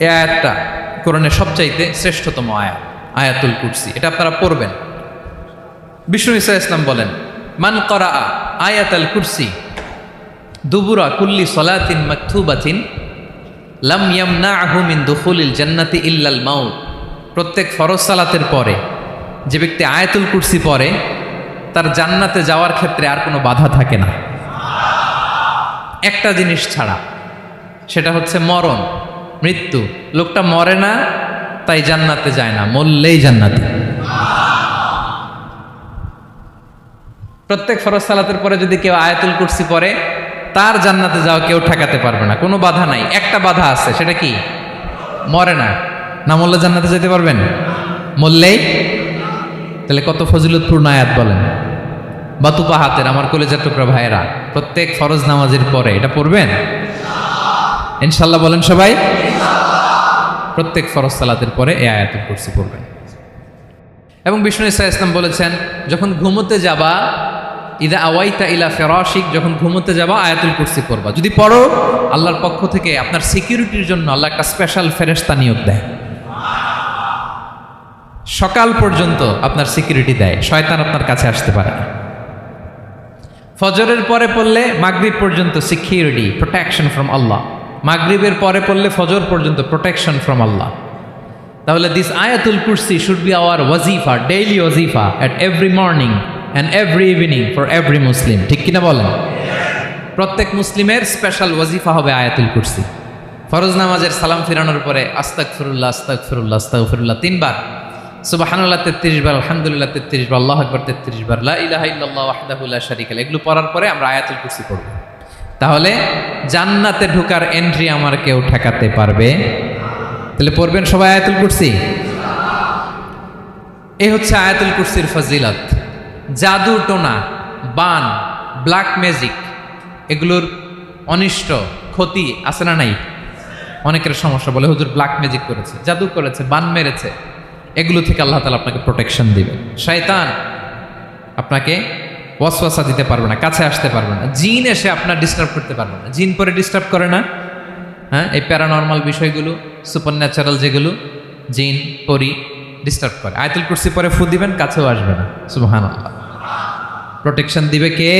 এই আয়াতটা কোরআনের সবচাইতে শ্রেষ্ঠতম আয়াত, আয়াতুল কুরসি। এটা আপনারা পড়বেন। বিষ্ণু ঈসা ইসলাম বলেন, মান করা আয়াতুল কুরসি দুবুরা কুল্লি সলাতিন মাকতুবাতিন লাম ইয়ামনাহু মিন দুখুলিল জান্নাতি ইল্লাল মাউত। প্রত্যেক ফরজ সালাতের পরে যে ব্যক্তি আয়াতুল কুরসি পড়ে তার জান্নাতে যাওয়ার ক্ষেত্রে আর কোনো বাধা থাকে না, একটা জিনিস ছাড়া, সেটা হচ্ছে মরণ, মৃত্যু। লোকটা মরে না তাই জান্নাতে যায় না, মরলেই জান্নাতে। প্রত্যেক ফরজ সালাতের পরে যদি কেউ আয়াতুল কুরসি পড়ে তার জান্নাতে যাওয়া কেউ ঠেকাতে পারবে না, কোনো বাধা নাই। একটা বাধা আছে, সেটা কি? মরে না, না মরলে জান্নাতে যেতে পারবেন? মরলেই। তাহলে কত ফজিলতপূর্ণ আয়াত বলেন। বাতুপা হাতের আমার কলেজের টুকরা ভাইয়েরা, প্রত্যেক ফরজ নামাজের পরে এটা পড়বেন ইনশাল্লাহ। বলেন সবাই, প্রত্যেক ফরজ সালাতের পরে এই আয়াতুল কুরসি পড়বেন। এবং বিষ্ণু ঈসা ইসলাম বলেছেন, যখন ঘুমোতে যাবা, ইদা আওয়াইতা ইলা ফিরাশিক, যখন ঘুমোতে যাবা আয়াতুল কুরসি পড়বা। যদি পড়ো, আল্লাহর পক্ষ থেকে আপনার সিকিউরিটির জন্য আল্লাহ একটা স্পেশাল ফেরেশতা নিয়োগ দেয়। সকাল পর্যন্ত আপনার সিকিউরিটি দেয়, শয়তান আপনার কাছে আসতে পারে না। ফজরের পরে পড়লে মাগরিব পর্যন্ত সিকিউরিটি, প্রোটেকশন ফ্রম আল্লাহ। মাগরিবের পরে পড়লে ফজর পর্যন্ত প্রোটেকশন ফ্রম আল্লাহ। তাহলে this Ayatul Kursi should be our ওয়াজিফা, ডেইলি ওয়াজিফা at every morning and every evening for every Muslim. ঠিক কিনা বলেন? প্রত্যেক মুসলিমের স্পেশাল ওয়াজিফা হবে আয়াতুল কুরসি। ফরজ নামাজের সালাম ফিরানোর পরে আস্তাগফিরুল্লাহ আস্তাগফিরুল্লাহ আস্তাগফিরুল্লাহ 3 বার, সুবহানাল্লাহ 33 বার, আলহামদুলিল্লাহ 33 বার, আল্লাহু আকবার 33 বার, লা ইলাহা ইল্লাল্লাহ ওয়াহদাহু লা শারীকা লাহু, এগুলো পড়ার পরে আমরা আয়াতুল কুরসি পড়ব। তাহলে জান্নাতে ঢোকার এন্ট্রি আমার কেউ ঠেকাতে পারবে। তাহলে পড়বেন সবাই আয়াতুল কুরসি। এই হচ্ছে আয়াতুল কুরসির ফজিলত। জাদু টোনা, বান, ব্ল্যাক ম্যাজিক, এগুলোর অনিষ্ট ক্ষতি আছে না নাই? অনেকের সমস্যা, বলে হুজুর ব্ল্যাক ম্যাজিক করেছে, জাদু করেছে, বান মেরেছে, এগুলো থেকে আল্লাহ তাআলা আপনাকে প্রোটেকশন দিবে। শয়তান আপনাকে ওয়াসওয়াসা দিতে পারবে না, কাছে আসতে পারবে না। জিন এসে আপনার ডিস্টার্ব করতে পারবে না। জিন পরে ডিস্টার্ব করে না? হ্যাঁ, এই প্যারানর্মাল বিষয়গুলো, সুপার ন্যাচারাল যেগুলো, জিন পরি ডিস্টার্ব করে। আয়াতুল কুরসি পরে ফু দিবেন, কাছেও আসবে না। সুবহানাল্লাহ। প্রোটেকশন দিবে কে?